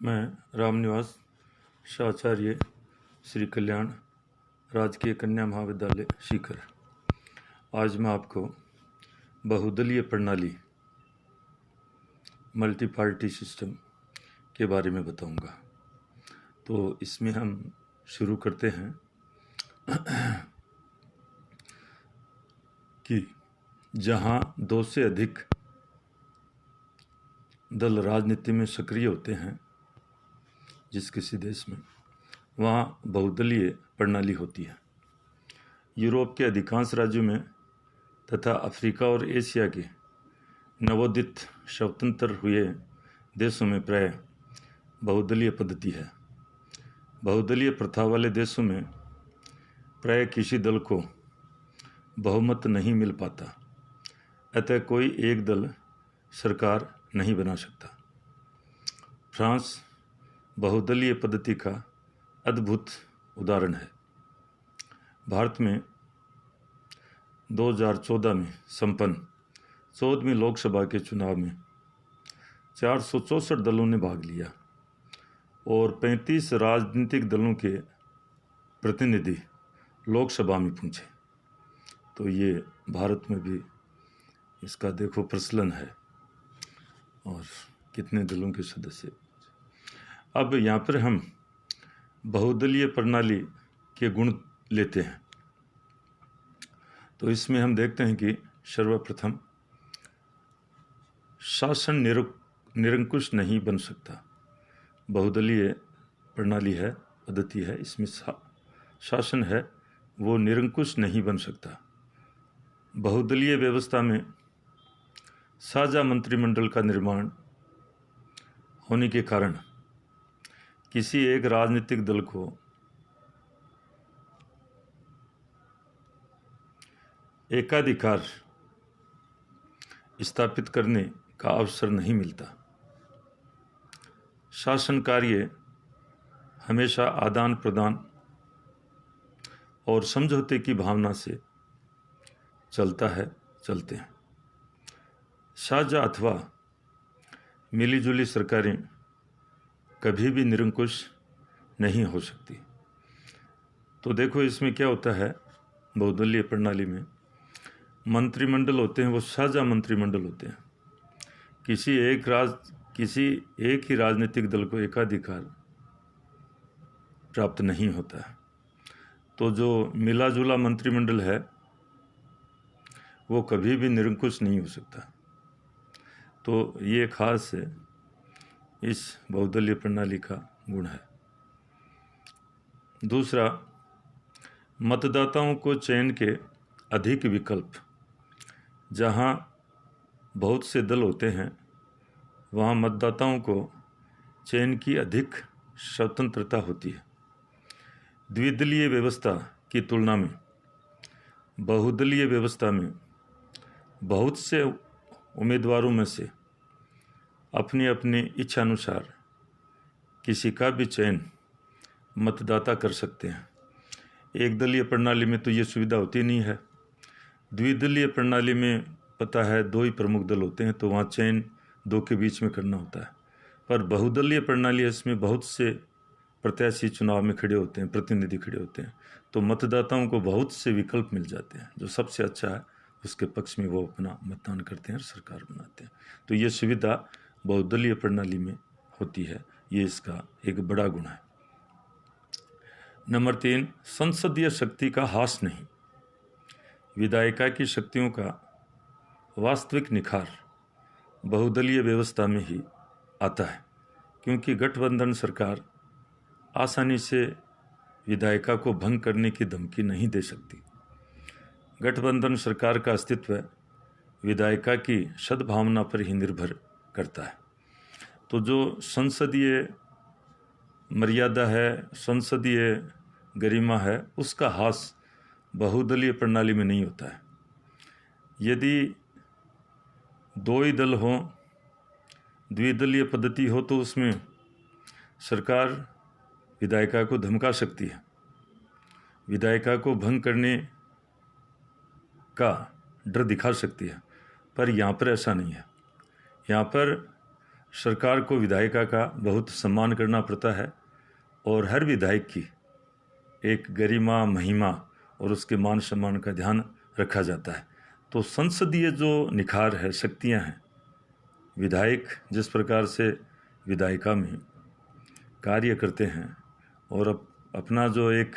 मैं रामनिवास शाचार्य श्री कल्याण राजकीय कन्या महाविद्यालय सीकर। आज मैं आपको बहुदलीय प्रणाली मल्टी पार्टी सिस्टम के बारे में बताऊंगा। तो इसमें हम शुरू करते हैं कि जहां दो से अधिक दल राजनीति में सक्रिय होते हैं जिस किसी देश में, वहाँ बहुदलीय प्रणाली होती है। यूरोप के अधिकांश राज्यों में तथा अफ्रीका और एशिया के नवोदित स्वतंत्र हुए देशों में प्राय बहुदलीय पद्धति है। बहुदलीय प्रथा वाले देशों में प्राय किसी दल को बहुमत नहीं मिल पाता, अतः कोई एक दल सरकार नहीं बना सकता। फ्रांस बहुदलीय पद्धति का अद्भुत उदाहरण है। भारत में 2014 में संपन्न 14वीं लोकसभा के चुनाव में 464 दलों ने भाग लिया और 35 राजनीतिक दलों के प्रतिनिधि लोकसभा में पहुंचे। तो ये भारत में भी इसका देखो प्रचलन है और कितने दलों के सदस्य। अब यहाँ पर हम बहुदलीय प्रणाली के गुण लेते हैं। तो इसमें हम देखते हैं कि सर्वप्रथम शासन निरंकुश नहीं बन सकता। बहुदलीय प्रणाली है, पद्धति है, इसमें शासन है वो निरंकुश नहीं बन सकता। बहुदलीय व्यवस्था में साझा मंत्रिमंडल का निर्माण होने के कारण किसी एक राजनीतिक दल को एकाधिकार स्थापित करने का अवसर नहीं मिलता। शासन कार्य हमेशा आदान प्रदान और समझौते की भावना से चलते हैं। साझा अथवा मिलीजुली सरकारें कभी भी निरंकुश नहीं हो सकती। तो देखो इसमें क्या होता है, बहुदलीय प्रणाली में मंत्रिमंडल होते हैं वो साझा मंत्रिमंडल होते हैं। किसी एक ही राजनीतिक दल को एकाधिकार प्राप्त नहीं होता है। तो जो मिला जुला मंत्रिमंडल है वो कभी भी निरंकुश नहीं हो सकता। तो ये खास है इस बहुदलीय प्रणाली का गुण है। दूसरा, मतदाताओं को चयन के अधिक विकल्प। जहां बहुत से दल होते हैं वहां मतदाताओं को चयन की अधिक स्वतंत्रता होती है। द्विदलीय व्यवस्था की तुलना में बहुदलीय व्यवस्था में बहुत से उम्मीदवारों में से अपनी अपनी इच्छा अनुसार किसी का भी चयन मतदाता कर सकते हैं। एक दलीय प्रणाली में तो ये सुविधा होती नहीं है। द्विदलीय प्रणाली में पता है दो ही प्रमुख दल होते हैं, तो वहाँ चयन दो के बीच में करना होता है। पर बहुदलीय प्रणाली है, इसमें बहुत से प्रत्याशी चुनाव में खड़े होते हैं, प्रतिनिधि खड़े होते हैं, तो मतदाताओं को बहुत से विकल्प मिल जाते हैं। जो सबसे अच्छा है उसके पक्ष में वो अपना मतदान करते हैं और सरकार बनाते हैं। तो ये सुविधा बहुदलीय प्रणाली में होती है, ये इसका एक बड़ा गुण है। नंबर 3, संसदीय शक्ति का ह्रास नहीं। विधायिका की शक्तियों का वास्तविक निखार बहुदलीय व्यवस्था में ही आता है, क्योंकि गठबंधन सरकार आसानी से विधायिका को भंग करने की धमकी नहीं दे सकती। गठबंधन सरकार का अस्तित्व विधायिका की सद्भावना पर ही निर्भर करता है। तो जो संसदीय मर्यादा है, संसदीय गरिमा है, उसका ह्रास बहुदलीय प्रणाली में नहीं होता है। यदि दो ही दल हों, द्विदलीय पद्धति हो, तो उसमें सरकार विधायिका को धमका सकती है, विधायिका को भंग करने का डर दिखा सकती है। पर यहाँ पर ऐसा नहीं है। यहाँ पर सरकार को विधायिका का बहुत सम्मान करना पड़ता है और हर विधायक की एक गरिमा, महिमा और उसके मान सम्मान का ध्यान रखा जाता है। तो संसदीय जो निखार है, शक्तियां हैं, विधायक जिस प्रकार से विधायिका में कार्य करते हैं और अपना जो एक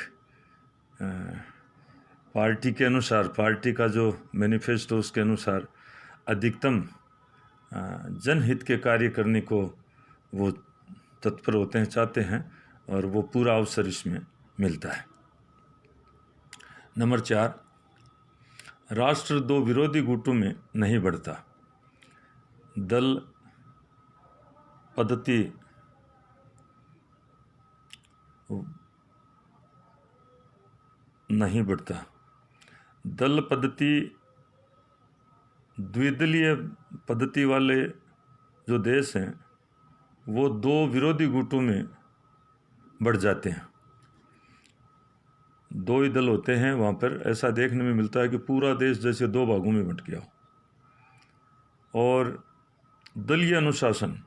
पार्टी के अनुसार, पार्टी का जो मैनिफेस्टो उसके अनुसार अधिकतम जनहित के कार्य करने को वो तत्पर होते हैं, चाहते हैं, और वो पूरा अवसर इसमें मिलता है। नंबर 4, राष्ट्र दो विरोधी गुटों में नहीं बढ़ता। दल पद्धति नहीं बढ़ता। दल पद्धति, द्विदलीय पद्धति वाले जो देश हैं वो दो विरोधी गुटों में बढ़ जाते हैं। दो ही दल होते हैं, वहाँ पर ऐसा देखने में मिलता है कि पूरा देश जैसे दो भागों में बंट गया हो। और दलीय अनुशासन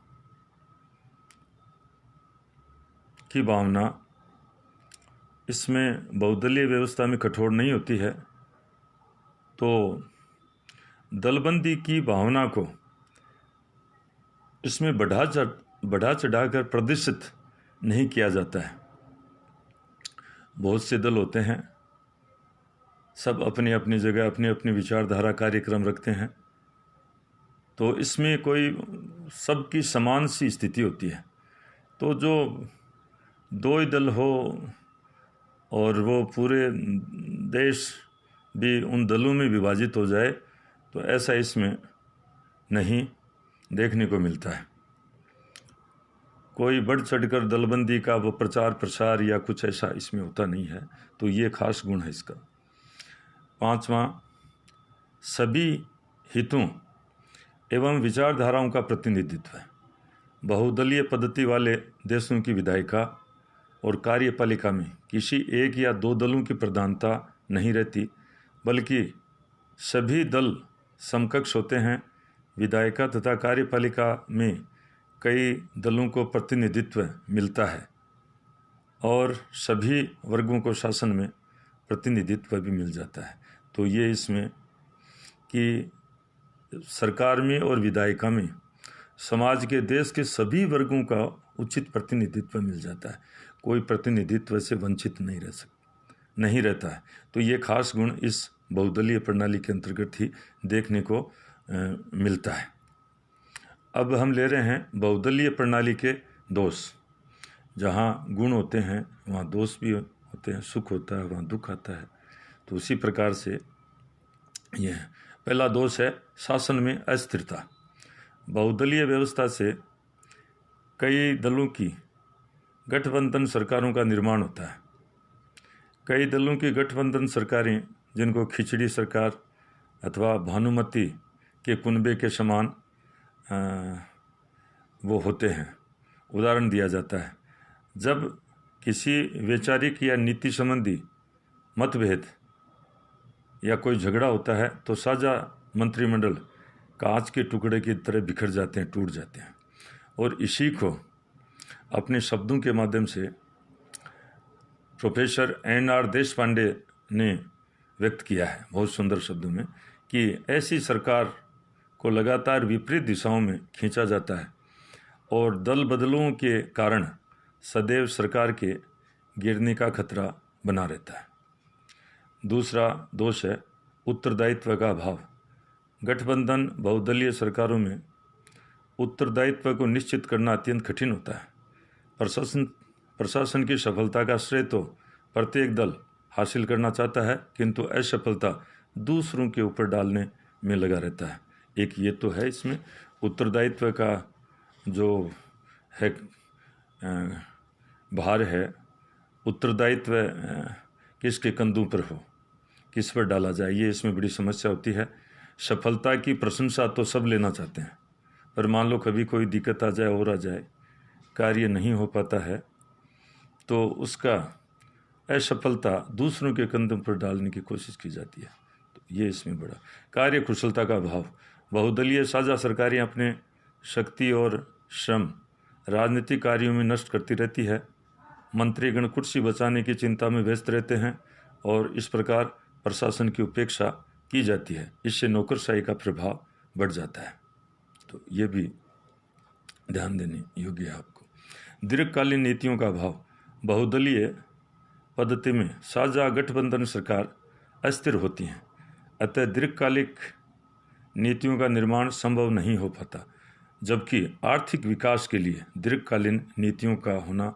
की भावना इसमें बहुदलीय व्यवस्था में कठोर नहीं होती है, तो दलबंदी की भावना को इसमें बढ़ा चढ़ाकर प्रदर्शित नहीं किया जाता है। बहुत से दल होते हैं, सब अपनी अपनी जगह अपनी अपनी विचारधारा कार्यक्रम रखते हैं, तो इसमें कोई सबकी समान सी स्थिति होती है। तो जो दो ही दल हो और वो पूरे देश भी उन दलों में विभाजित हो जाए, तो ऐसा इसमें नहीं देखने को मिलता है। कोई बढ़ चढ़कर दलबंदी का वो प्रचार प्रसार या कुछ ऐसा इसमें होता नहीं है, तो ये खास गुण है इसका। 5वां, सभी हितों एवं विचारधाराओं का प्रतिनिधित्व है। बहुदलीय पद्धति वाले देशों की विधायिका और कार्यपालिका में किसी एक या दो दलों की प्रधानता नहीं रहती, बल्कि सभी दल समकक्ष होते हैं। विधायिका तथा कार्यपालिका में कई दलों को प्रतिनिधित्व मिलता है और सभी वर्गों को शासन में प्रतिनिधित्व भी मिल जाता है। तो ये इसमें कि सरकार में और विधायिका में समाज के, देश के सभी वर्गों का उचित प्रतिनिधित्व मिल जाता है। कोई प्रतिनिधित्व से वंचित नहीं रहता है। तो ये खास गुण इस बहुदलीय प्रणाली के अंतर्गत ही देखने को मिलता है। अब हम ले रहे हैं बहुदलीय प्रणाली के दोष। जहाँ गुण होते हैं वहाँ दोष भी होते हैं, सुख होता है वहाँ दुख आता है। तो उसी प्रकार से ये है। पहला दोष है शासन में अस्थिरता। बहुदलीय व्यवस्था से कई दलों की गठबंधन सरकारों का निर्माण होता है। कई दलों की गठबंधन सरकारें, जिनको खिचड़ी सरकार अथवा भानुमति के कुनबे के समान वो होते हैं। उदाहरण दिया जाता है, जब किसी वैचारिक या नीति संबंधी मतभेद या कोई झगड़ा होता है तो साझा मंत्रिमंडल कांच के टुकड़े की तरह बिखर जाते हैं, टूट जाते हैं। और इसी को अपने शब्दों के माध्यम से प्रोफेसर N.R. देशपांडे ने व्यक्त किया है बहुत सुंदर शब्दों में, कि ऐसी सरकार को लगातार विपरीत दिशाओं में खींचा जाता है और दल बदलों के कारण सदैव सरकार के गिरने का खतरा बना रहता है। दूसरा दोष है उत्तरदायित्व का अभाव। गठबंधन बहुदलीय सरकारों में उत्तरदायित्व को निश्चित करना अत्यंत कठिन होता है। प्रशासन की सफलता का श्रेय तो प्रत्येक दल हासिल करना चाहता है, किंतु असफलता दूसरों के ऊपर डालने में लगा रहता है। एक ये तो है, इसमें उत्तरदायित्व का जो है भार है, उत्तरदायित्व किसके कंधों पर हो, किस पर डाला जाए, ये इसमें बड़ी समस्या होती है। सफलता की प्रशंसा तो सब लेना चाहते हैं, पर मान लो कभी कोई दिक्कत आ जाए और आ जाए, कार्य नहीं हो पाता है, तो उसका असफलता दूसरों के कंधों पर डालने की कोशिश की जाती है। तो ये इसमें बड़ा कार्य कुशलता का अभाव। बहुदलीय साझा सरकारें अपने शक्ति और श्रम राजनीतिक कार्यों में नष्ट करती रहती है। मंत्रीगण कुर्सी बचाने की चिंता में व्यस्त रहते हैं और इस प्रकार प्रशासन की उपेक्षा की जाती है। इससे नौकरशाही का प्रभाव बढ़ जाता है। तो ये भी ध्यान देने योग्य है आपको। दीर्घकालीन नीतियों का अभाव। बहुदलीय पद्धति में साझा गठबंधन सरकार अस्थिर होती हैं, अतः दीर्घकालिक नीतियों का निर्माण संभव नहीं हो पाता, जबकि आर्थिक विकास के लिए दीर्घकालीन नीतियों का होना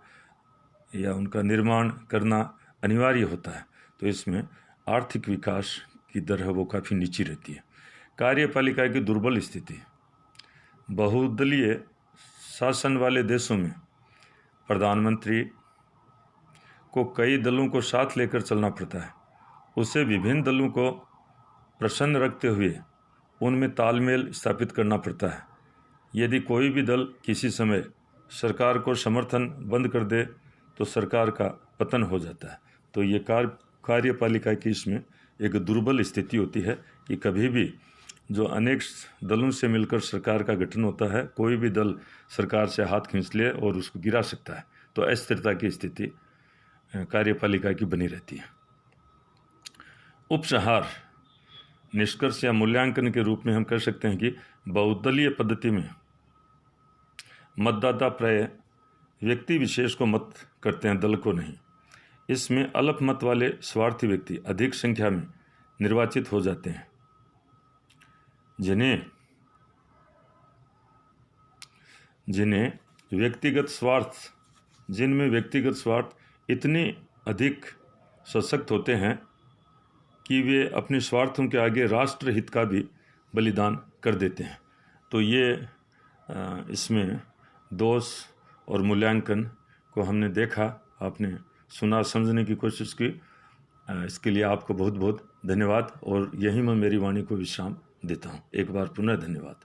या उनका निर्माण करना अनिवार्य होता है। तो इसमें आर्थिक विकास की दर है वो काफ़ी नीची रहती है। कार्यपालिका की दुर्बल स्थिति। बहुदलीय शासन वाले देशों में प्रधानमंत्री को कई दलों को साथ लेकर चलना पड़ता है। उसे विभिन्न दलों को प्रसन्न रखते हुए उनमें तालमेल स्थापित करना पड़ता है। यदि कोई भी दल किसी समय सरकार को समर्थन बंद कर दे तो सरकार का पतन हो जाता है। तो ये कार्यपालिका की इसमें एक दुर्बल स्थिति होती है कि कभी भी जो अनेक दलों से मिलकर सरकार का गठन होता है, कोई भी दल सरकार से हाथ खींच ले और उसको गिरा सकता है। तो अस्थिरता की स्थिति कार्यपालिका की बनी रहती है। उपसंहार निष्कर्ष या मूल्यांकन के रूप में हम कह सकते हैं कि बहुदलीय पद्धति में मतदाता प्राय व्यक्ति विशेष को मत करते हैं, दल को नहीं। इसमें अल्पमत वाले स्वार्थी व्यक्ति अधिक संख्या में निर्वाचित हो जाते हैं, जिन्हें जिनमें व्यक्तिगत स्वार्थ इतने अधिक सशक्त होते हैं कि वे अपने स्वार्थों के आगे राष्ट्र हित का भी बलिदान कर देते हैं। तो ये इसमें दोष और मूल्यांकन को हमने देखा, आपने सुना, समझने की कोशिश की। इसके लिए आपको बहुत बहुत धन्यवाद और यहीं मैं मेरी वाणी को विश्राम देता हूँ। एक बार पुनः धन्यवाद।